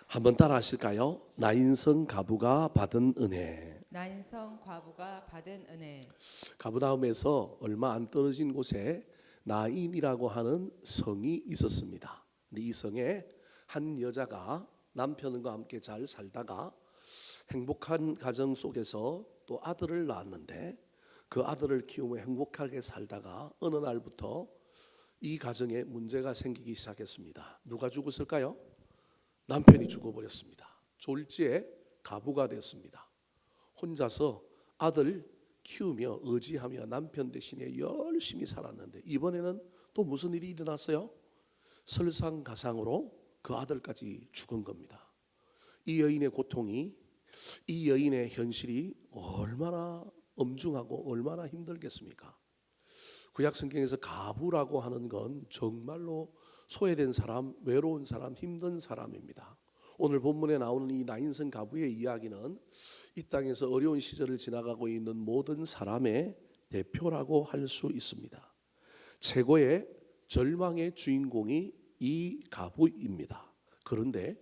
한번 따라 하실까요? 나인성 가부가 받은 은혜. 나인성 과부가 받은 은혜. 가브나움에서 얼마 안 떨어진 곳에 나인이라고 하는 성이 있었습니다. 이 성에 한 여자가 남편과 함께 잘 살다가 행복한 가정 속에서 또 아들을 낳았는데, 그 아들을 키우며 행복하게 살다가 어느 날부터 이 가정에 문제가 생기기 시작했습니다. 누가 죽었을까요? 남편이 죽어버렸습니다. 졸지에 가부가 됐습니다. 혼자서 아들 키우며 의지하며 남편 대신에 열심히 살았는데, 이번에는 또 무슨 일이 일어났어요? 설상가상으로 그 아들까지 죽은 겁니다. 이 여인의 고통이, 이 여인의 현실이 얼마나 엄중하고 얼마나 힘들겠습니까? 구약 성경에서 가부라고 하는 건 정말로 소외된 사람, 외로운 사람, 힘든 사람입니다. 오늘 본문에 나오는 이 나인성 가부의 이야기는 이 땅에서 어려운 시절을 지나가고 있는 모든 사람의 대표라고 할 수 있습니다. 최고의 절망의 주인공이 이 가부입니다. 그런데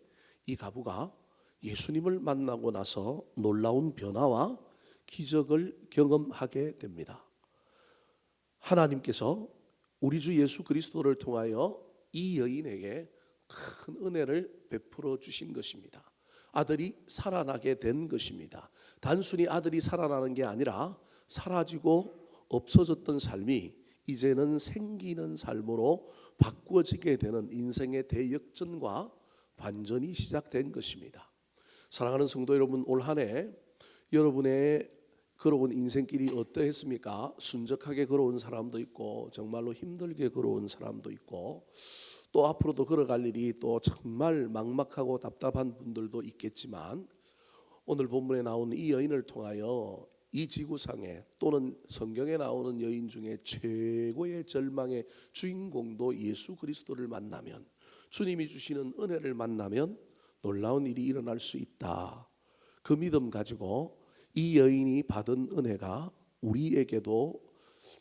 이 가부가 예수님을 만나고 나서 놀라운 변화와 기적을 경험하게 됩니다. 하나님께서 우리 주 예수 그리스도를 통하여 이 여인에게 큰 은혜를 베풀어 주신 것입니다. 아들이 살아나게 된 것입니다. 단순히 아들이 살아나는 게 아니라 사라지고 없어졌던 삶이 이제는 생기는 삶으로 바꾸어지게 되는 인생의 대역전과 반전이 시작된 것입니다. 사랑하는 성도 여러분, 올 한 해 여러분의 걸어온 인생길이 어떠했습니까? 순적하게 걸어온 사람도 있고 정말로 힘들게 걸어온 사람도 있고, 또 앞으로도 걸어갈 일이 또 정말 막막하고 답답한 분들도 있겠지만, 오늘 본문에 나오는 이 여인을 통하여 이 지구상에 또는 성경에 나오는 여인 중에 최고의 절망의 주인공도 예수 그리스도를 만나면, 주님이 주시는 은혜를 만나면 놀라운 일이 일어날 수 있다. 그 믿음 가지고 이 여인이 받은 은혜가 우리에게도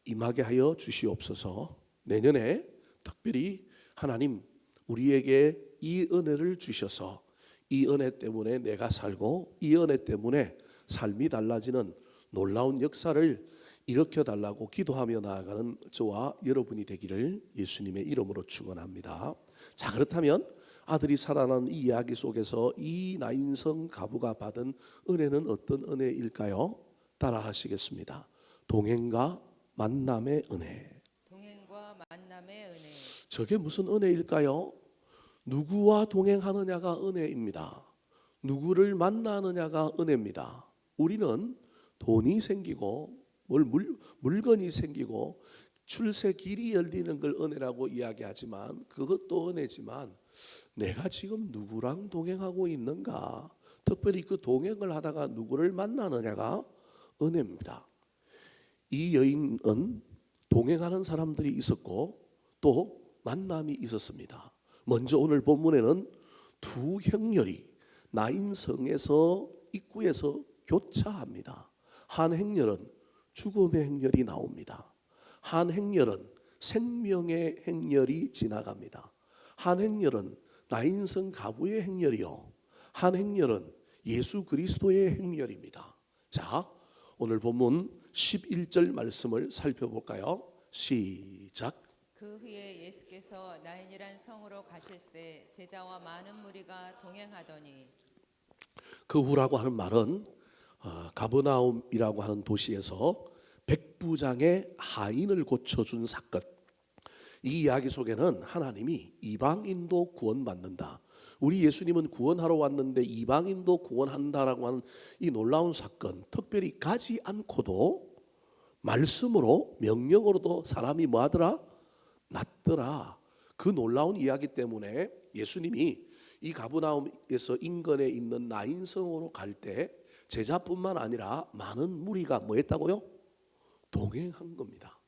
임하게 하여 주시옵소서. 내년에 특별히 하나님 우리에게 이 은혜를 주셔서 이 은혜 때문에 내가 살고 이 은혜 때문에 삶이 달라지는 놀라운 역사를 일으켜 달라고 기도하며 나아가는 저와 여러분이 되기를 예수님의 이름으로 축원합니다. 자, 그렇다면 아들이 살아나는 이 이야기 속에서 이 나인성 가부가 받은 은혜는 어떤 은혜일까요? 따라 하시겠습니다. 동행과 만남의 은혜. 동행과 만남의 은혜. 저게 무슨 은혜일까요? 누구와 동행하느냐가 은혜입니다. 누구를 만나느냐가 은혜입니다. 우리는 돈이 생기고 물건이 생기고 출세 길이 열리는 걸 은혜라고 이야기하지만, 그것도 은혜지만 내가 지금 누구랑 동행하고 있는가, 특별히 그 동행을 하다가 누구를 만나느냐가 은혜입니다. 이 여인은 동행하는 사람들이 있었고 또 만남이 있었습니다. 먼저 오늘 본문에는 두 행렬이 나인성에서 입구에서 교차합니다. 한 행렬은 죽음의 행렬이 나옵니다. 한 행렬은 생명의 행렬이 지나갑니다. 한 행렬은 나인성 가부의 행렬이요, 한 행렬은 예수 그리스도의 행렬입니다. 자, 오늘 본문 11절 말씀을 살펴볼까요? 시작. 그 후에 예수께서 나인이란 성으로 가실새 제자와 많은 무리가 동행하더니. 그 후라고 하는 말은 가버나움이라고 하는 도시에서 백부장의 하인을 고쳐준 사건, 이 이야기 속에는 하나님이 이방인도 구원받는다, 우리 예수님은 구원하러 왔는데 이방인도 구원한다라고 하는 이 놀라운 사건, 특별히 가지 않고도 말씀으로 명령으로도 사람이 뭐하더라? 낫더라. 그 놀라운 이야기 때문에 예수님이 이 가버나움에서 인근에 있는 나인성으로 갈 때 제자뿐만 아니라 많은 무리가 뭐 했다고요? 동행한 겁니다.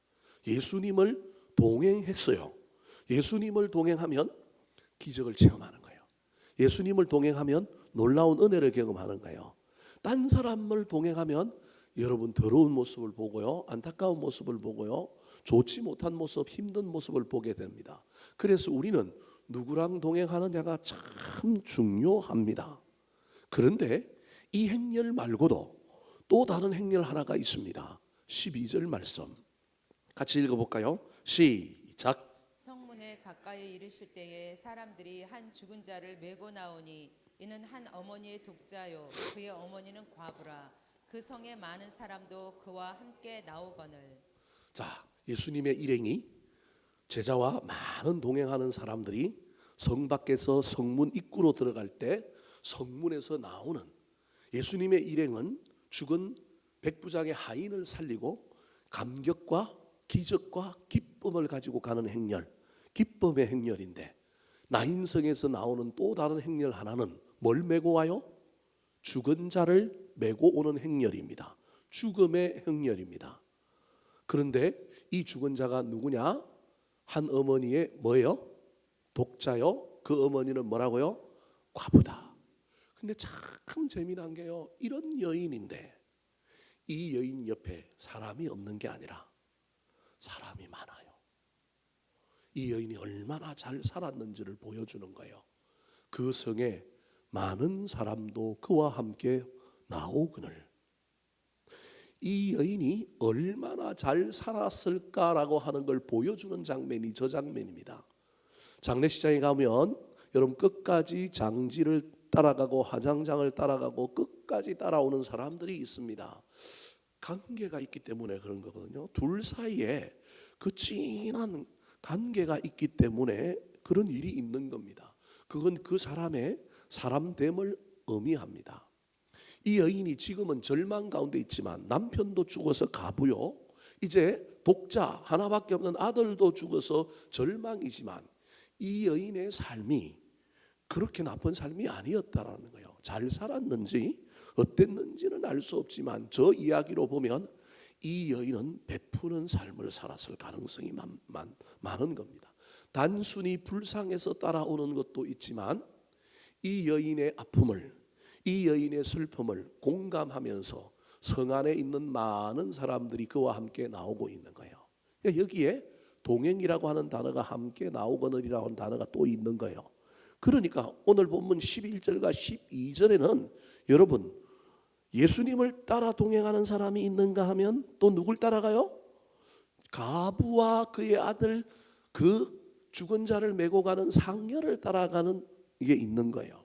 예수님을 동행했어요. 예수님을 동행하면 기적을 체험하는 거예요. 예수님을 동행하면 놀라운 은혜를 경험하는 거예요. 딴 사람을 동행하면 여러분 더러운 모습을 보고요, 안타까운 모습을 보고요, 좋지 못한 모습, 힘든 모습을 보게 됩니다. 그래서 우리는 누구랑 동행하느냐가 참 중요합니다. 그런데 이 행렬 말고도 또 다른 행렬 하나가 있습니다. 12절 말씀 같이 읽어볼까요? 시작. 성문에 가까이 이르실 때에 사람들이 한 죽은 자를 메고 나오니 이는 한 어머니의 독자요 그의 어머니는 과부라. 그 성에 많은 사람도 그와 함께 나오거늘. 자, 예수님의 일행이 제자와 많은 동행하는 사람들이 성 밖에서 성문 입구로 들어갈 때 성문에서 나오는 예수님의 일행은 죽은 백부장의 하인을 살리고 감격과 기적과 기쁨을 가지고 가는 행렬, 기쁨의 행렬인데 나인성에서 나오는 또 다른 행렬 하나는 뭘 메고 와요? 죽은 자를 메고 오는 행렬입니다. 죽음의 행렬입니다. 그런데 이 죽은 자가 누구냐? 한 어머니의 뭐예요? 독자요. 그 어머니는 뭐라고요? 과부다. 근데 참 재미난 게요. 이런 여인인데 이 여인 옆에 사람이 없는 게 아니라 사람이 많아요. 이 여인이 얼마나 잘 살았는지를 보여주는 거예요. 그 성에 많은 사람도 그와 함께 나오거늘. 이 여인이 얼마나 잘 살았을까라고 하는 걸 보여주는 장면이 저 장면입니다. 장례식장에 가면 여러분 끝까지 장지를 따라가고 화장장을 따라가고 끝까지 따라오는 사람들이 있습니다. 관계가 있기 때문에 그런 거거든요. 둘 사이에 그 진한 관계가 있기 때문에 그런 일이 있는 겁니다. 그건 그 사람의 사람됨을 의미합니다. 이 여인이 지금은 절망 가운데 있지만 남편도 죽어서 가부요. 이제 독자 하나밖에 없는 아들도 죽어서 절망이지만 이 여인의 삶이 그렇게 나쁜 삶이 아니었다라는 거예요. 잘 살았는지 어땠는지는 알 수 없지만 저 이야기로 보면 이 여인은 베푸는 삶을 살았을 가능성이 많은 겁니다. 단순히 불쌍해서 따라오는 것도 있지만 이 여인의 아픔을, 이 여인의 슬픔을 공감하면서 성 안에 있는 많은 사람들이 그와 함께 나오고 있는 거예요. 여기에 동행이라고 하는 단어가 함께 나오거늘이라고 하는 단어가 또 있는 거예요. 그러니까 오늘 본문 11절과 12절에는 여러분 예수님을 따라 동행하는 사람이 있는가 하면 또 누굴 따라가요? 가부와 그의 아들 그 죽은 자를 메고 가는 상녀를 따라가는 게 있는 거예요.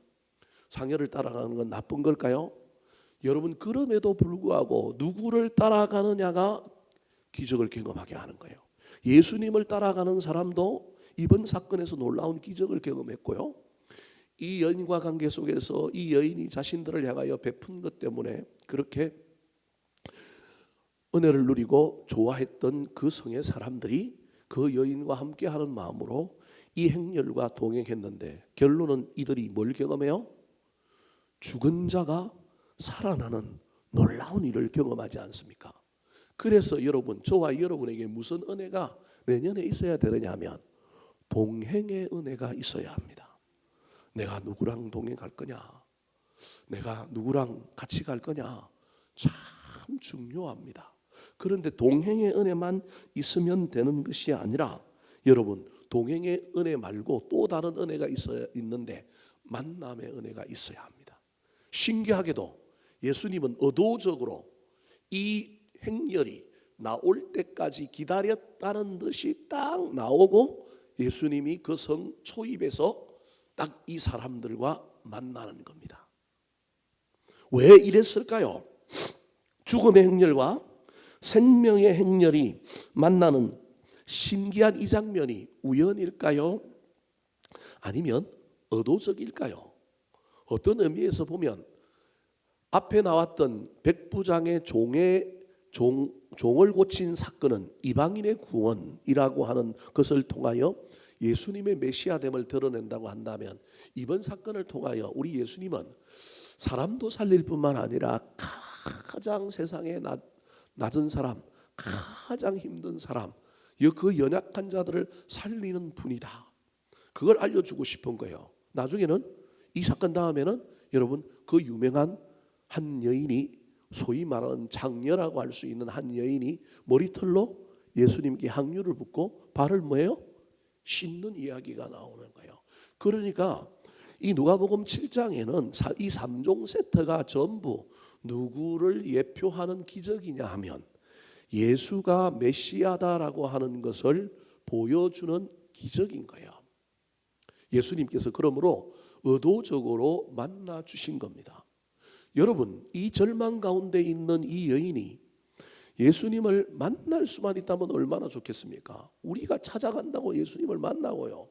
상녀를 따라가는 건 나쁜 걸까요? 여러분 그럼에도 불구하고 누구를 따라가느냐가 기적을 경험하게 하는 거예요. 예수님을 따라가는 사람도 이번 사건에서 놀라운 기적을 경험했고요. 이 여인과 관계 속에서 이 여인이 자신들을 향하여 베푼 것 때문에 그렇게 은혜를 누리고 좋아했던 그 성의 사람들이 그 여인과 함께하는 마음으로 이 행렬과 동행했는데 결론은 이들이 뭘 경험해요? 죽은 자가 살아나는 놀라운 일을 경험하지 않습니까? 그래서 여러분 저와 여러분에게 무슨 은혜가 내년에 있어야 되느냐 하면 동행의 은혜가 있어야 합니다. 내가 누구랑 동행할 거냐? 내가 누구랑 같이 갈 거냐? 참 중요합니다. 그런데 동행의 은혜만 있으면 되는 것이 아니라 여러분 동행의 은혜 말고 또 다른 은혜가 있어야 있는데 만남의 은혜가 있어야 합니다. 신기하게도 예수님은 의도적으로 이 행렬이 나올 때까지 기다렸다는 듯이 딱 나오고 예수님이 그 성 초입에서 딱 이 사람들과 만나는 겁니다. 왜 이랬을까요? 죽음의 행렬과 생명의 행렬이 만나는 신기한 이 장면이 우연일까요? 아니면 의도적일까요? 어떤 의미에서 보면 앞에 나왔던 백부장의 종을 고친 사건은 이방인의 구원이라고 하는 것을 통하여 예수님의 메시아됨을 드러낸다고 한다면 이번 사건을 통하여 우리 예수님은 사람도 살릴 뿐만 아니라 가장 세상에 낮은 사람, 가장 힘든 사람, 그 연약한 자들을 살리는 분이다. 그걸 알려주고 싶은 거예요. 나중에는 이 사건 다음에는 여러분 그 유명한 한 여인이 소위 말하는 장녀라고 할 수 있는 한 여인이 머리털로 예수님께 향유를 붓고 발을 뭐예요? 씻는 이야기가 나오는 거예요. 그러니까 이 누가복음 7장에는 이 3종 세트가 전부 누구를 예표하는 기적이냐 하면 예수가 메시아다라고 하는 것을 보여주는 기적인 거예요. 예수님께서 그러므로 의도적으로 만나 주신 겁니다. 여러분, 이 절망 가운데 있는 이 여인이 예수님을 만날 수만 있다면 얼마나 좋겠습니까? 우리가 찾아간다고 예수님을 만나고요.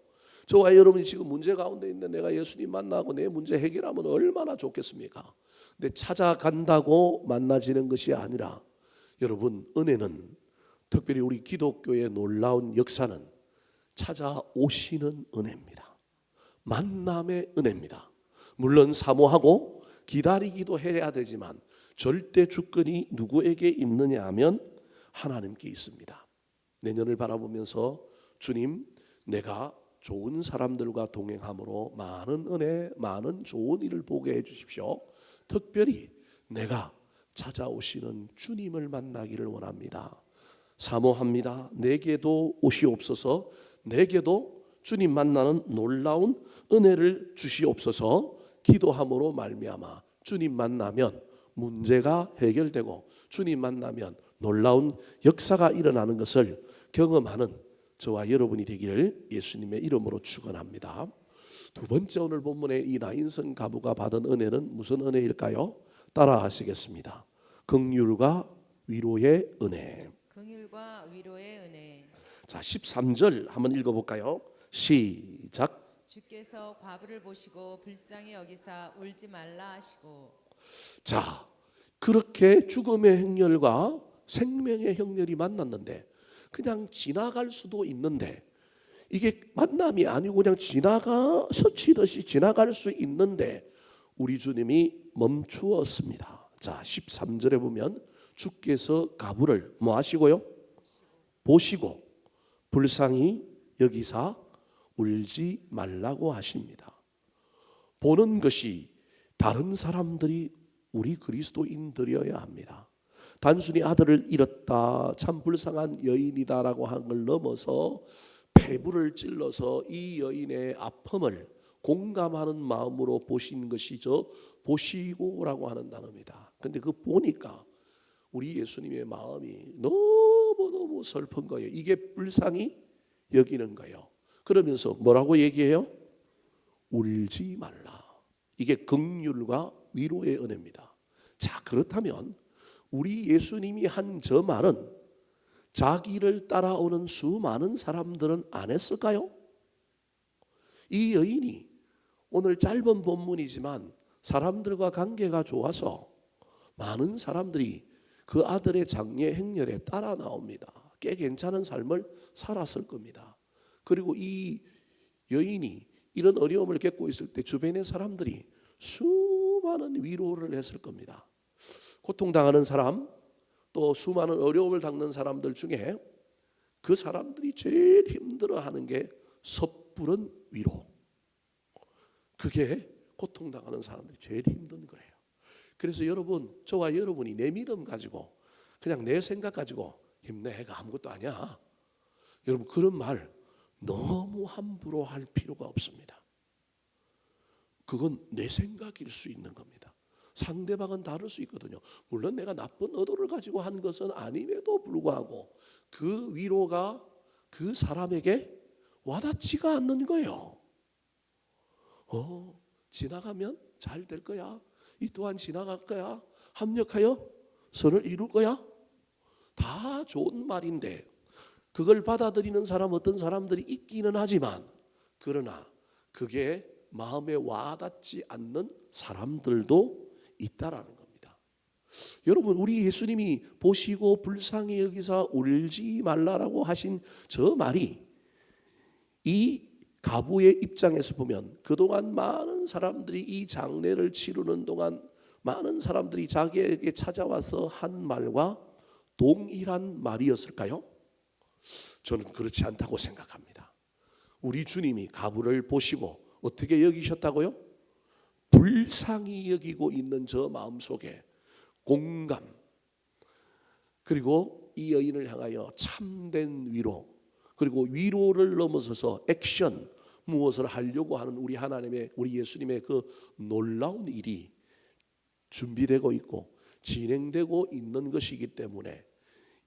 저와 여러분이 지금 문제 가운데 있는데 내가 예수님 만나고 내 문제 해결하면 얼마나 좋겠습니까? 근데 찾아간다고 만나지는 것이 아니라 여러분, 은혜는 특별히 우리 기독교의 놀라운 역사는 찾아오시는 은혜입니다. 만남의 은혜입니다. 물론 사모하고 기다리기도 해야 되지만 절대 주권이 누구에게 있느냐 하면 하나님께 있습니다. 내년을 바라보면서 주님, 내가 좋은 사람들과 동행함으로 많은 은혜, 많은 좋은 일을 보게 해 주십시오. 특별히 내가 찾아오시는 주님을 만나기를 원합니다. 사모합니다. 내게도 오시옵소서. 내게도 주님 만나는 놀라운 은혜를 주시옵소서. 기도함으로 말미암아 주님 만나면 문제가 해결되고 주님 만나면 놀라운 역사가 일어나는 것을 경험하는 저와 여러분이 되기를 예수님의 이름으로 축원합니다. 두 번째 오늘 본문의 이 나인성 가부가 받은 은혜는 무슨 은혜일까요? 따라 하시겠습니다. 긍휼과 위로의 은혜. 긍휼과 위로의 은혜. 자, 13절 한번 읽어볼까요? 시작. 주께서 과부를 보시고 불쌍히 여기사 울지 말라 하시고. 자, 그렇게 죽음의 행렬과 생명의 행렬이 만났는데 그냥 지나갈 수도 있는데 이게 만남이 아니고 그냥 지나가 스치듯이 지나갈 수 있는데 우리 주님이 멈추었습니다. 자, 13절에 보면 주께서 가부를 뭐 하시고요? 보시고 불쌍히 여기사 울지 말라고 하십니다. 보는 것이 다른 사람들이 우리 그리스도인들이어야 합니다. 단순히 아들을 잃었다, 참 불쌍한 여인이다라고 하는 걸 넘어서 폐부를 찔러서 이 여인의 아픔을 공감하는 마음으로 보신 것이 저 보시고라고 하는 단어입니다. 근데 그 보니까 우리 예수님의 마음이 너무너무 슬픈 거예요. 이게 불쌍히 여기는 거예요. 그러면서 뭐라고 얘기해요? 울지 말라. 이게 긍휼과 위로의 은혜입니다. 자, 그렇다면 우리 예수님이 한 저 말은 자기를 따라오는 수많은 사람들은 안 했을까요? 이 여인이 오늘 짧은 본문이지만 사람들과 관계가 좋아서 많은 사람들이 그 아들의 장례 행렬에 따라 나옵니다. 꽤 괜찮은 삶을 살았을 겁니다. 그리고 이 여인이 이런 어려움을 겪고 있을 때 주변의 사람들이 수많은 위로를 했을 겁니다. 고통당하는 사람, 또 수많은 어려움을 겪는 사람들 중에 그 사람들이 제일 힘들어하는 게 섣부른 위로. 그게 고통당하는 사람들이 제일 힘든 거예요. 그래서 여러분, 저와 여러분이 내 믿음 가지고 그냥 내 생각 가지고 힘내가 아무것도 아니야. 여러분, 그런 말 너무 함부로 할 필요가 없습니다. 그건 내 생각일 수 있는 겁니다. 상대방은 다를 수 있거든요. 물론 내가 나쁜 의도를 가지고 한 것은 아님에도 불구하고 그 위로가 그 사람에게 와닿지가 않는 거예요. 지나가면 잘 될 거야. 이 또한 지나갈 거야. 합력하여 선을 이룰 거야. 다 좋은 말인데 그걸 받아들이는 사람 어떤 사람들이 있기는 하지만 그러나 그게 마음에 와닿지 않는 사람들도 있다라는 겁니다. 여러분, 우리 예수님이 보시고 불쌍히 여기사 울지 말라라고 하신 저 말이 이 가부의 입장에서 보면 그동안 많은 사람들이 이 장례를 치르는 동안 많은 사람들이 자기에게 찾아와서 한 말과 동일한 말이었을까요? 저는 그렇지 않다고 생각합니다. 우리 주님이 가부를 보시고 어떻게 여기셨다고요? 불쌍히 여기고 있는 저 마음속에 공감, 그리고 이 여인을 향하여 참된 위로, 그리고 위로를 넘어서서 액션, 무엇을 하려고 하는 우리 하나님의, 우리 예수님의 그 놀라운 일이 준비되고 있고 진행되고 있는 것이기 때문에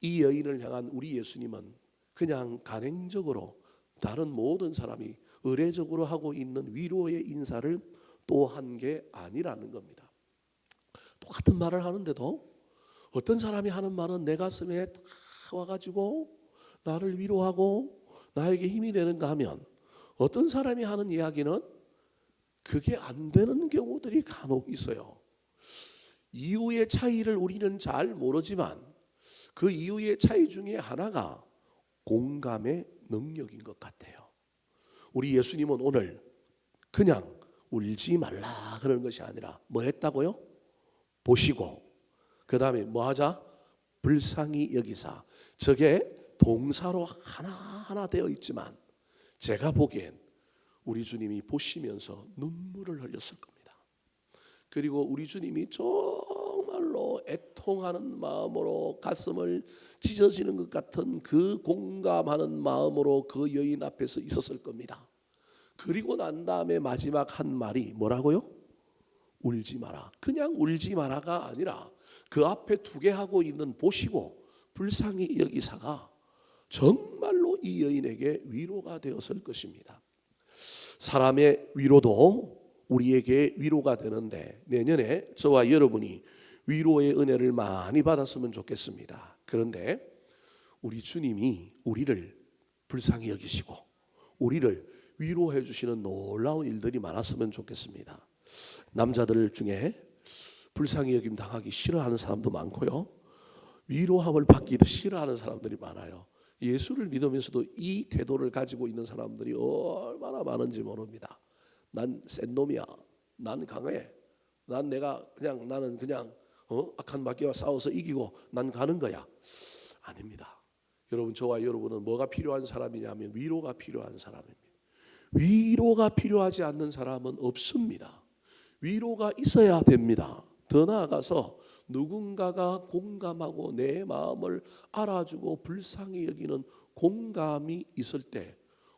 이 여인을 향한 우리 예수님은 그냥 간행적으로 다른 모든 사람이 의례적으로 하고 있는 위로의 인사를 또 한 게 아니라는 겁니다. 똑같은 말을 하는데도 어떤 사람이 하는 말은 내 가슴에 다 와가지고 나를 위로하고 나에게 힘이 되는가 하면, 어떤 사람이 하는 이야기는 그게 안 되는 경우들이 간혹 있어요. 이유의 차이를 우리는 잘 모르지만 그 이유의 차이 중에 하나가 공감의 능력인 것 같아요. 우리 예수님은 오늘 그냥 울지 말라 그러는 것이 아니라 뭐 했다고요? 보시고 그 다음에 뭐 하자? 불쌍히 여기사. 저게 동사로 하나하나 되어 있지만 제가 보기엔 우리 주님이 보시면서 눈물을 흘렸을 겁니다. 그리고 우리 주님이 정말로 애통하는 마음으로, 가슴을 찢어지는 것 같은 그 공감하는 마음으로 그 여인 앞에서 있었을 겁니다. 그리고 난 다음에 마지막 한 말이 뭐라고요? 울지 마라. 그냥 울지 마라가 아니라 그 앞에 두게 하고 있는 보시고 불쌍히 여기사가 정말로 이 여인에게 위로가 되었을 것입니다. 사람의 위로도 우리에게 위로가 되는데 내년에 저와 여러분이 위로의 은혜를 많이 받았으면 좋겠습니다. 그런데 우리 주님이 우리를 불쌍히 여기시고 우리를 위로해 주시는 놀라운 일들이 많았으면 좋겠습니다. 남자들 중에 불쌍히 여김 당하기 싫어하는 사람도 많고요, 위로함을 받기도 싫어하는 사람들이 많아요. 예수를 믿으면서도 이 태도를 가지고 있는 사람들이 얼마나 많은지 모릅니다. 난 센 놈이야, 난 강해, 나는 그냥 악한 마귀와 싸워서 이기고 난 가는 거야. 아닙니다. 여러분, 저와 여러분은 뭐가 필요한 사람이냐면 위로가 필요한 사람입니다. 위로가 필요하지 않는 사람은 없습니다. 위로가 있어야 됩니다. 더 나아가서 누군가가 공감하고 내 마음을 알아주고 불쌍히 여기는 공감이 있을 때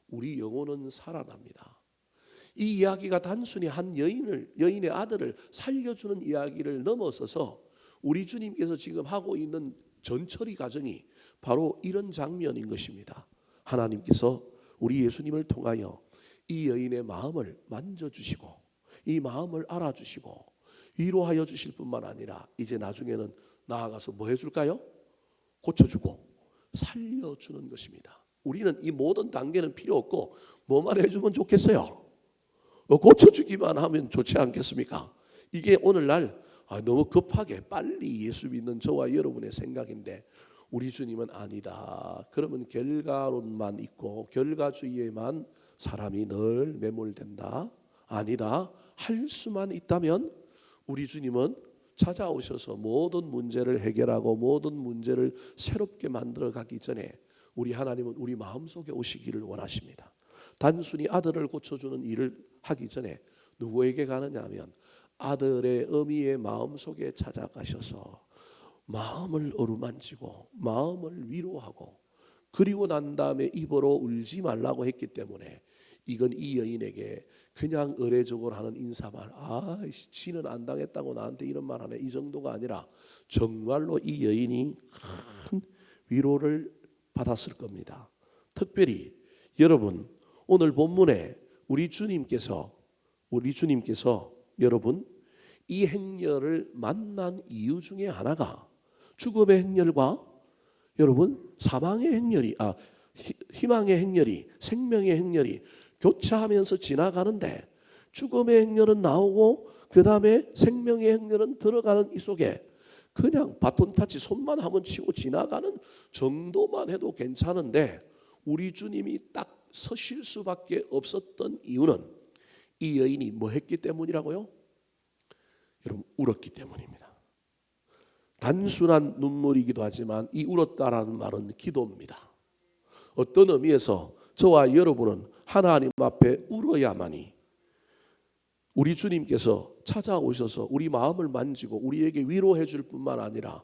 우리 영혼은 살아납니다. 이 이야기가 단순히 한 여인의 아들을 살려주는 이야기를 넘어서서 우리 주님께서 지금 하고 있는 전처리 과정이 바로 이런 장면인 것입니다. 하나님께서 우리 예수님을 통하여 이 여인의 마음을 만져주시고 이 마음을 알아주시고 위로하여 주실 뿐만 아니라 이제 나중에는 나아가서 뭐 해줄까요? 고쳐주고 살려주는 것입니다. 우리는 이 모든 단계는 필요 없고 뭐만 해주면 좋겠어요? 고쳐주기만 하면 좋지 않겠습니까? 이게 오늘날 너무 급하게 빨리 예수 믿는 저와 여러분의 생각인데 우리 주님은 아니다. 그러면 결과론만 있고 결과주의에만 사람이 늘 매몰된다. 아니다. 할 수만 있다면 우리 주님은 찾아오셔서 모든 문제를 해결하고 모든 문제를 새롭게 만들어 가기 전에 우리 하나님은 우리 마음속에 오시기를 원하십니다. 단순히 아들을 고쳐주는 일을 하기 전에 누구에게 가느냐 하면 아들의 어미의 마음속에 찾아가셔서 마음을 어루만지고 마음을 위로하고 그리고 난 다음에 입으로 울지 말라고 했기 때문에 이건 이 여인에게 그냥 의례적으로 하는 인사말, 지는 안 당했다고 나한테 이런 말 하네, 이 정도가 아니라 정말로 이 여인이 큰 위로를 받았을 겁니다. 특별히 여러분, 오늘 본문에 우리 주님께서 여러분 이 행렬을 만난 이유 중에 하나가 죽음의 행렬과 여러분 사망의 행렬이 희망의 행렬이, 생명의 행렬이 교차하면서 지나가는데 죽음의 행렬은 나오고 그 다음에 생명의 행렬은 들어가는 이 속에 그냥 바톤 타치 손만 한번 치고 지나가는 정도만 해도 괜찮은데 우리 주님이 딱 서실 수밖에 없었던 이유는 이 여인이 뭐 했기 때문이라고요? 여러분, 울었기 때문입니다. 단순한 눈물이기도 하지만 이 울었다라는 말은 기도입니다. 어떤 의미에서 저와 여러분은 하나님 앞에 울어야만이 우리 주님께서 찾아오셔서 우리 마음을 만지고 우리에게 위로해 줄 뿐만 아니라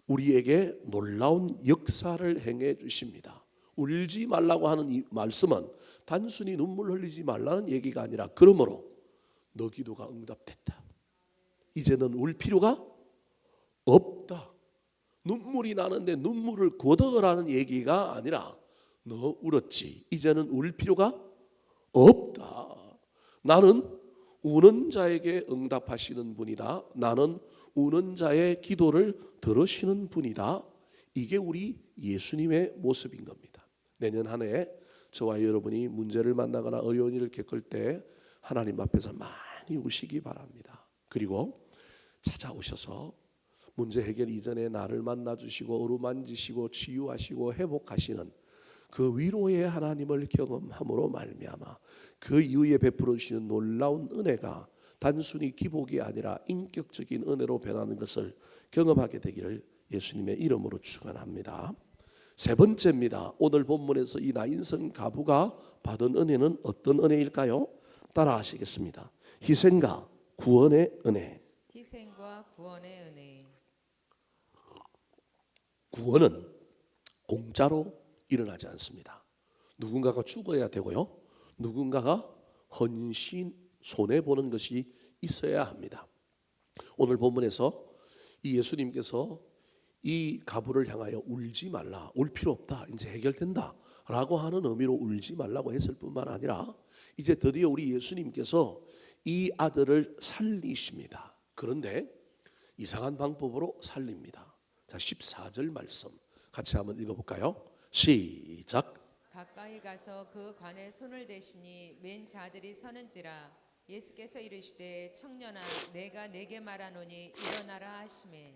우리에게 놀라운 역사를 행해 주십니다. 울지 말라고 하는 이 말씀은 단순히 눈물 흘리지 말라는 얘기가 아니라, 그러므로 너 기도가 응답됐다, 이제는 울 필요가 없다, 눈물이 나는데 눈물을 거둬라는 얘기가 아니라, 너 울었지, 이제는 울 필요가 없다. 나는 우는 자에게 응답하시는 분이다. 나는 우는 자의 기도를 들으시는 분이다. 이게 우리 예수님의 모습인 겁니다. 내년 한 해 저와 여러분이 문제를 만나거나 어려운 일을 겪을 때 하나님 앞에서 많이 우시기 바랍니다. 그리고 찾아오셔서 문제 해결 이전에 나를 만나주시고 어루만지시고 치유하시고 회복하시는 그 위로의 하나님을 경험함으로 말미암아 그 이후에 베풀어 주시는 놀라운 은혜가 단순히 기복이 아니라 인격적인 은혜로 변하는 것을 경험하게 되기를 예수님의 이름으로 축원합니다. 세 번째입니다. 오늘 본문에서 이 나인성 가부가 받은 은혜는 어떤 은혜일까요? 따라 하시겠습니다. 희생과 구원의 은혜. 희생과 구원의 은혜. 구원은 공짜로 일어나지 않습니다. 누군가가 죽어야 되고요, 누군가가 헌신 손해보는 것이 있어야 합니다. 오늘 본문에서 이 예수님께서 이 가부를 향하여 울지 말라, 울 필요 없다, 이제 해결된다 라고 하는 의미로 울지 말라고 했을 뿐만 아니라 이제 드디어 우리 예수님께서 이 아들을 살리십니다. 그런데 이상한 방법으로 살립니다. 자, 14절 말씀 같이 한번 읽어볼까요? 시작. 가까이 가서 그 관에 손을 대시니 맨 자들이 서는지라. 예수께서 이르시되 청년아 내가 내게 말하노니 일어나라 하시매.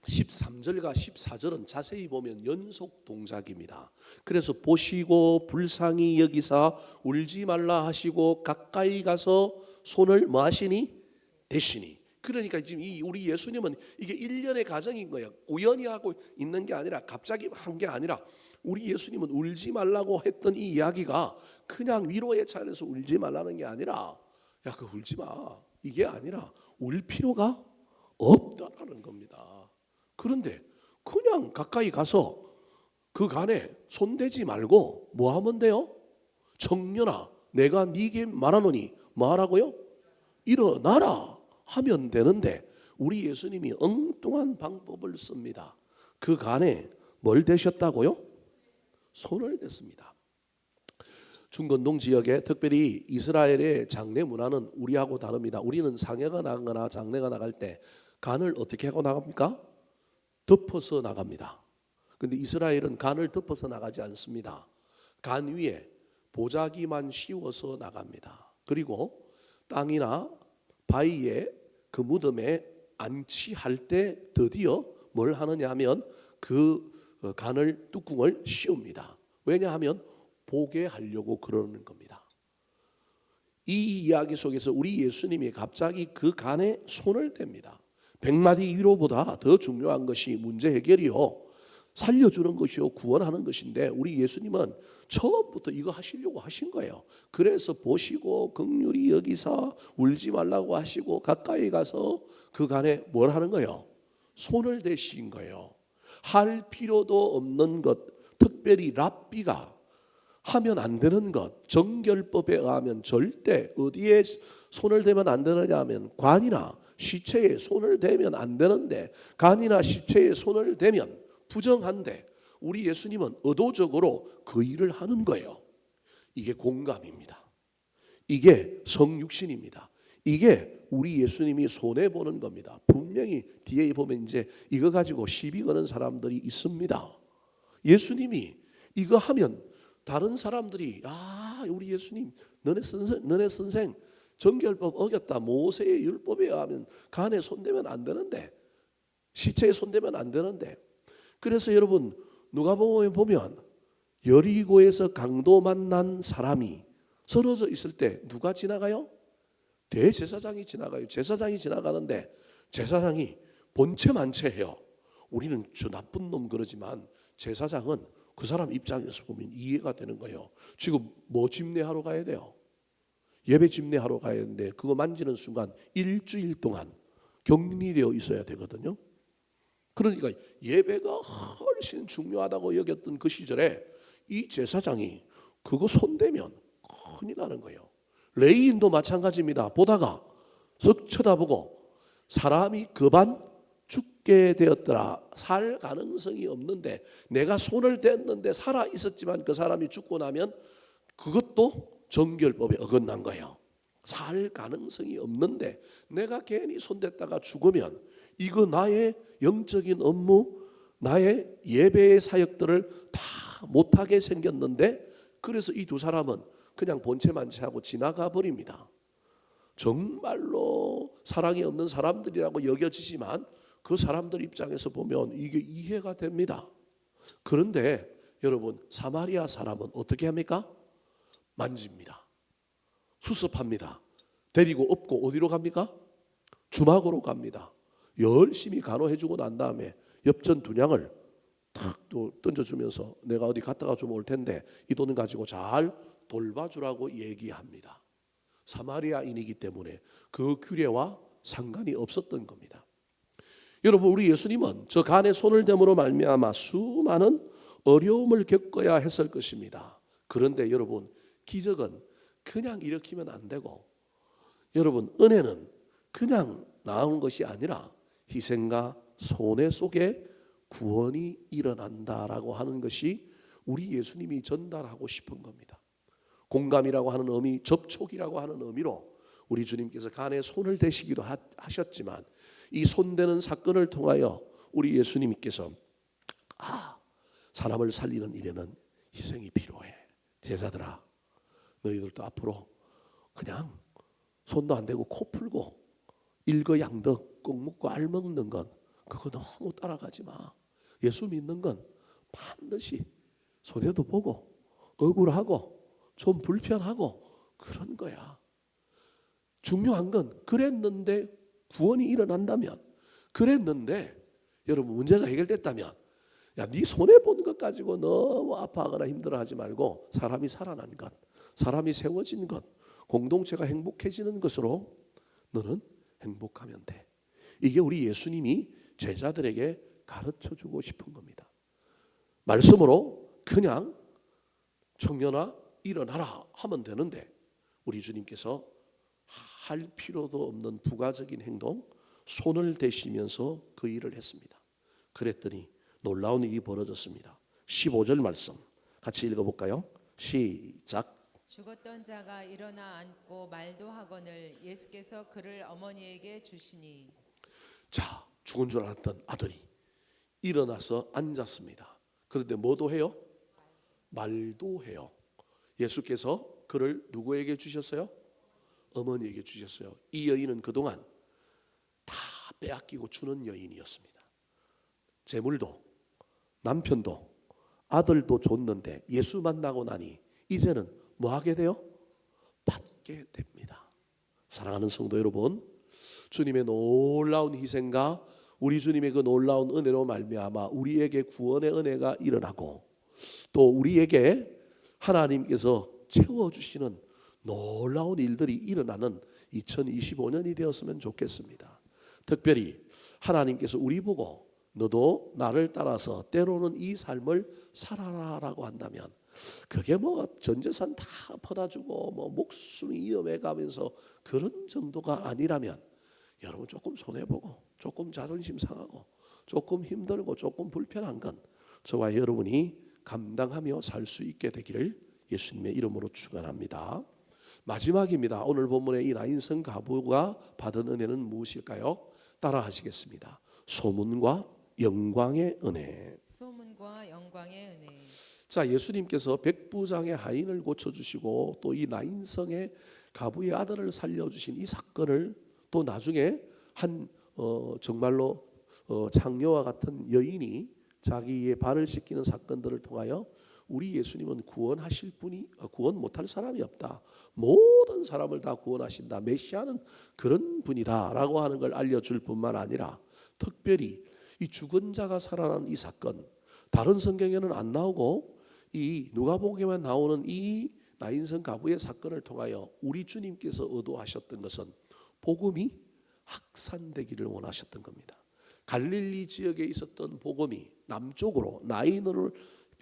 13절과 14절은 자세히 보면 연속 동작입니다. 그래서 보시고 불쌍히 여기사 울지 말라 하시고 가까이 가서 손을 뭐 하시니? 대시니. 그러니까 지금 이 우리 예수님은 이게 일련의 과정인 거예요. 우연히 하고 있는 게 아니라 갑자기 한 게 아니라 우리 예수님은 울지 말라고 했던 이 이야기가 그냥 위로의 차원에서 울지 말라는 게 아니라 야, 그 울지 마, 이게 아니라 울 필요가 없다라는 겁니다. 그런데 그냥 가까이 가서 그 간에 손대지 말고 뭐 하면 돼요? 청년아 내가 네게 말하노니 뭐 하라고요? 일어나라 하면 되는데 우리 예수님이 엉뚱한 방법을 씁니다. 그 간에 뭘 대셨다고요? 손을 댔습니다. 중건동 지역에 특별히 이스라엘의 장례 문화는 우리하고 다릅니다. 우리는 상해가 나거나 장례가 나갈 때 간을 어떻게 하고 나갑니까? 덮어서 나갑니다. 근데 이스라엘은 간을 덮어서 나가지 않습니다. 간 위에 보자기만 씌워서 나갑니다. 그리고 땅이나 바위에 그 무덤에 안치할 때 드디어 뭘 하느냐 하면 그 간을 뚜껑을 씌웁니다. 왜냐하면 보게 하려고 그러는 겁니다. 이 이야기 속에서 우리 예수님이 갑자기 그 간에 손을 댑니다. 100마디 위로보다 더 중요한 것이 문제 해결이요, 살려주는 것이요, 구원하는 것인데 우리 예수님은 처음부터 이거 하시려고 하신 거예요. 그래서 보시고 긍휼히 여기사 울지 말라고 하시고 가까이 가서 그 간에 뭘 하는 거예요? 손을 대신 거예요. 할 필요도 없는 것, 특별히 랍비가 하면 안 되는 것, 정결법에 의하면 절대 어디에 손을 대면 안 되느냐 하면 관이나 시체에 손을 대면 안 되는데, 간이나 시체에 손을 대면 부정한데 우리 예수님은 의도적으로 그 일을 하는 거예요. 이게 공감입니다. 이게 성육신입니다. 이게 우리 예수님이 손해보는 겁니다. 분명히 뒤에 보면 이제 이거 가지고 시비 거는 사람들이 있습니다. 예수님이 이거 하면 다른 사람들이 우리 예수님 너네 선생 정결법 어겼다. 모세의 율법에 의하면 간에 손대면 안 되는데, 시체에 손대면 안 되는데. 그래서 여러분 누가복음에 보면 여리고에서 강도 만난 사람이 쓰러져 있을 때 누가 지나가요? 대제사장이 지나가요. 제사장이 지나가는데 제사장이 본체만체해요. 우리는 저 나쁜 놈 그러지만 제사장은 그 사람 입장에서 보면 이해가 되는 거예요. 지금 뭐 집례하러 가야 돼요? 예배 집례하러 가야 되는데 그거 만지는 순간 일주일 동안 격리되어 있어야 되거든요. 그러니까 예배가 훨씬 중요하다고 여겼던 그 시절에 이 제사장이 그거 손대면 큰일 나는 거예요. 레위인도 마찬가지입니다. 보다가 쓱 쳐다보고 사람이 그반 죽게 되었더라. 살 가능성이 없는데 내가 손을 댔는데 살아 있었지만 그 사람이 죽고 나면 그것도 정결법에 어긋난 거예요. 살 가능성이 없는데 내가 괜히 손댔다가 죽으면 이거 나의 영적인 업무, 나의 예배의 사역들을 다 못하게 생겼는데, 그래서 이 두 사람은 그냥 본체만체하고 지나가 버립니다. 정말로 사랑이 없는 사람들이라고 여겨지지만 그 사람들 입장에서 보면 이게 이해가 됩니다. 그런데 여러분, 사마리아 사람은 어떻게 합니까? 만집니다. 수습합니다. 데리고 업고 어디로 갑니까? 주막으로 갑니다. 열심히 간호해주고 난 다음에 엽전 2냥을 탁 또 던져주면서 내가 어디 갔다가 좀 올 텐데 이 돈을 가지고 잘 돌봐주라고 얘기합니다. 사마리아인이기 때문에 그 규례와 상관이 없었던 겁니다. 여러분, 우리 예수님은 저 간에 손을 댐으로 말미암아 수많은 어려움을 겪어야 했을 것입니다. 그런데 여러분, 기적은 그냥 일으키면 안 되고, 여러분, 은혜는 그냥 나온 것이 아니라 희생과 손해 속에 구원이 일어난다라고 하는 것이 우리 예수님이 전달하고 싶은 겁니다. 공감이라고 하는 의미, 접촉이라고 하는 의미로 우리 주님께서 간에 손을 대시기도 하셨지만, 이 손대는 사건을 통하여 우리 예수님께서 사람을 살리는 일에는 희생이 필요해. 제자들아, 너희들도 앞으로 그냥 손도 안 대고 코 풀고 일거양득 꼭 먹고 알 먹는 건 그거 너무 따라가지 마. 예수 믿는 건 반드시 손해도 보고 억울하고 좀 불편하고 그런 거야. 중요한 건 그랬는데 구원이 일어난다면, 그랬는데 여러분 문제가 해결됐다면, 야, 네 손해본 것 가지고 너무 아파하거나 힘들어하지 말고 사람이 살아난 것, 사람이 세워진 것, 공동체가 행복해지는 것으로 너는 행복하면 돼. 이게 우리 예수님이 제자들에게 가르쳐주고 싶은 겁니다. 말씀으로 그냥 청년아 일어나라 하면 되는데 우리 주님께서 할 필요도 없는 부가적인 행동, 손을 대시면서 그 일을 했습니다. 그랬더니 놀라운 일이 벌어졌습니다. 15절 말씀 같이 읽어볼까요? 시작. 죽었던 자가 일어나 앉고 말도 하거늘 예수께서 그를 어머니에게 주시니. 자, 죽은 줄 알았던 아들이 일어나서 앉았습니다. 그런데 뭐도 해요? 말도 해요. 예수께서 그를 누구에게 주셨어요? 어머니에게 주셨어요. 이 여인은 그동안 다 빼앗기고 주는 여인이었습니다. 재물도 남편도 아들도 줬는데 예수 만나고 나니 이제는 뭐 하게 돼요? 받게 됩니다. 사랑하는 성도 여러분, 주님의 놀라운 희생과 우리 주님의 그 놀라운 은혜로 말미암아 우리에게 구원의 은혜가 일어나고 또 우리에게 하나님께서 채워주시는 놀라운 일들이 일어나는 2025년이 되었으면 좋겠습니다. 특별히 하나님께서 우리 보고 너도 나를 따라서 때로는 이 삶을 살아라라고 한다면, 그게 뭐 전재산 다 퍼다주고 뭐 목숨 위험해가면서 그런 정도가 아니라면 여러분 조금 손해보고 조금 자존심 상하고 조금 힘들고 조금 불편한 건 저와 여러분이 감당하며 살 수 있게 되기를 예수님의 이름으로 축원합니다. 마지막입니다. 오늘 본문의 이 나인성 가부가 받은 은혜는 무엇일까요? 따라 하시겠습니다. 소문과 영광의 은혜. 소문과 영광의 은혜. 자, 예수님께서 백부장의 하인을 고쳐주시고 또 이 나인성의 가부의 아들을 살려주신 이 사건을 또 나중에 한 정말로 장녀와 같은 여인이 자기의 발을 씻기는 사건들을 통하여 우리 예수님은 구원하실 분이 구원 못할 사람이 없다. 모든 사람을 다 구원하신다. 메시아는 그런 분이다라고 하는 걸 알려줄 뿐만 아니라 특별히 이 죽은 자가 살아난 이 사건, 다른 성경에는 안 나오고 이 누가복음에만 나오는 이 나인성 가부의 사건을 통하여 우리 주님께서 의도하셨던 것은 복음이 확산되기를 원하셨던 겁니다. 갈릴리 지역에 있었던 복음이 남쪽으로 나인으로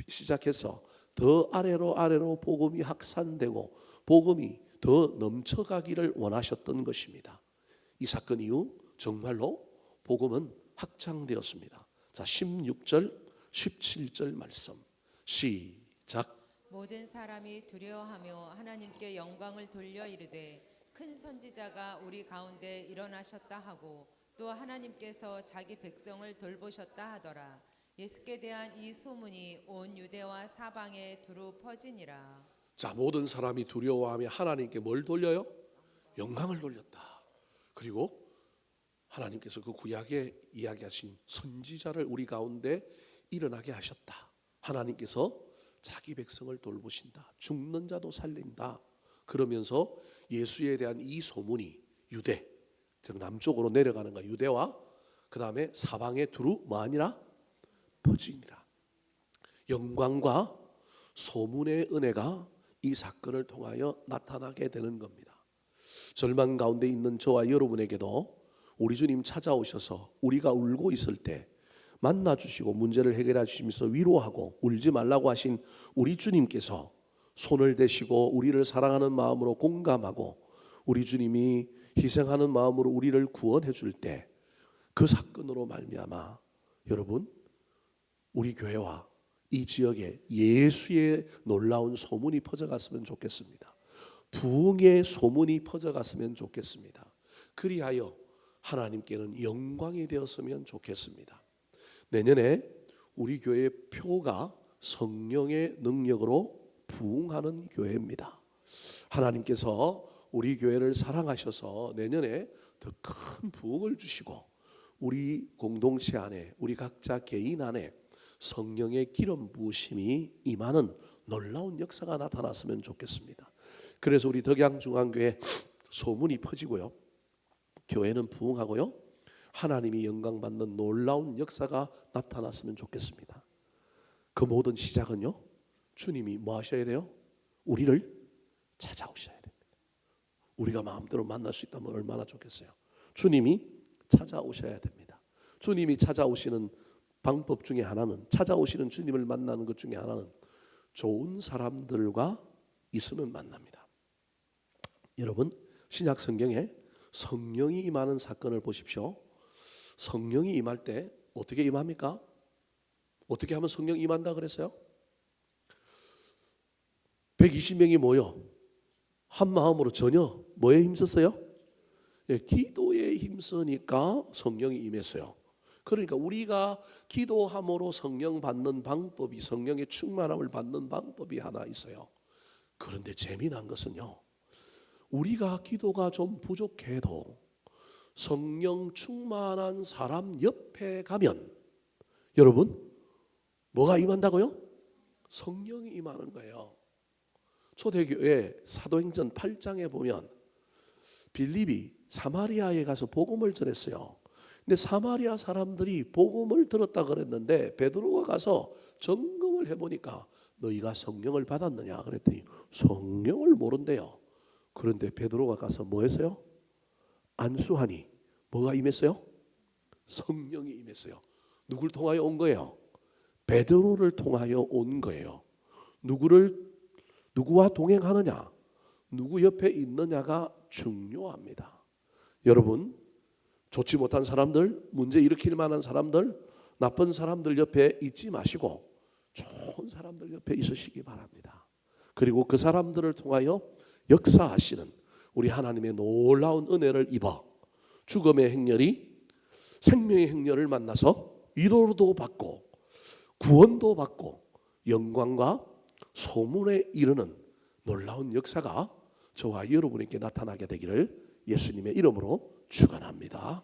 시작해서 더 아래로 복음이 확산되고 복음이 더 넘쳐가기를 원하셨던 것입니다. 이 사건 이후 정말로 복음은 확장되었습니다. 자, 16절 17절 말씀 시작. 모든 사람이 두려워하며 하나님께 영광을 돌려 이르되 큰 선지자가 우리 가운데 일어나셨다 하고 또 하나님께서 자기 백성을 돌보셨다 하더라. 예수께 대한 이 소문이 온 유대와 사방에 두루 퍼지니라. 자, 모든 사람이 두려워하며 하나님께 뭘 돌려요? 영광을 돌렸다. 그리고 하나님께서 그 구약에 이야기하신 선지자를 우리 가운데 일어나게 하셨다. 하나님께서 자기 백성을 돌보신다. 죽는 자도 살린다. 그러면서 예수에 대한 이 소문이 유대, 즉 남쪽으로 내려가는 거 유대와 그 다음에 사방에 두루 뭐하니라? 퍼지니라. 영광과 소문의 은혜가 이 사건을 통하여 나타나게 되는 겁니다. 절망 가운데 있는 저와 여러분에게도 우리 주님 찾아오셔서 우리가 울고 있을 때 만나주시고 문제를 해결해 주시면서 위로하고 울지 말라고 하신 우리 주님께서 손을 대시고 우리를 사랑하는 마음으로 공감하고 우리 주님이 희생하는 마음으로 우리를 구원해 줄 때 그 사건으로 말미암아 여러분 우리 교회와 이 지역에 예수의 놀라운 소문이 퍼져갔으면 좋겠습니다. 부흥의 소문이 퍼져갔으면 좋겠습니다. 그리하여 하나님께는 영광이 되었으면 좋겠습니다. 내년에 우리 교회의 표가 성령의 능력으로 부흥하는 교회입니다. 하나님께서 우리 교회를 사랑하셔서 내년에 더 큰 부흥을 주시고 우리 공동체 안에 우리 각자 개인 안에 성령의 기름 부으심이 임하는 놀라운 역사가 나타났으면 좋겠습니다. 그래서 우리 덕양중앙교회 소문이 퍼지고요. 교회는 부흥하고요. 하나님이 영광 받는 놀라운 역사가 나타났으면 좋겠습니다. 그 모든 시작은요. 주님이 뭐 하셔야 돼요? 우리를 찾아오셔야 됩니다. 우리가 마음대로 만날 수 있다면 얼마나 좋겠어요. 주님이 찾아오셔야 됩니다. 주님이 찾아오시는 방법 중에 하나는 찾아오시는 주님을 만나는 것 중에 하나는 좋은 사람들과 있으면 만납니다. 여러분 신약 성경에 성령이 임하는 사건을 보십시오. 성령이 임할 때 어떻게 임합니까? 어떻게 하면 성령이 임한다 그랬어요? 120명이 모여 한 마음으로 전혀 뭐에 힘썼어요? 기도에 힘쓰니까 성령이 임했어요. 그러니까 우리가 기도함으로 성령 받는 방법이 성령의 충만함을 받는 방법이 하나 있어요. 그런데 재미난 것은요. 우리가 기도가 좀 부족해도 성령 충만한 사람 옆에 가면 여러분 뭐가 임한다고요? 성령이 임하는 거예요. 초대교회 사도행전 8장에 보면 빌립이 사마리아에 가서 복음을 전했어요. 근데 사마리아 사람들이 복음을 들었다 그랬는데 베드로가 가서 점검을 해보니까 너희가 성령을 받았느냐 그랬더니 성령을 모른대요. 그런데 베드로가 가서 뭐 했어요? 안수하니 뭐가 임했어요? 성령이 임했어요. 누굴 통하여 온 거예요? 베드로를 통하여 온 거예요. 누구와 동행하느냐, 누구 옆에 있느냐가 중요합니다. 여러분 좋지 못한 사람들, 문제 일으킬 만한 사람들, 나쁜 사람들 옆에 있지 마시고 좋은 사람들 옆에 있으시기 바랍니다. 그리고 그 사람들을 통하여 역사하시는 우리 하나님의 놀라운 은혜를 입어 죽음의 행렬이 생명의 행렬을 만나서 위로도 받고 구원도 받고 영광과 소문에 이르는 놀라운 역사가 저와 여러분에게 나타나게 되기를 예수님의 이름으로 축원합니다.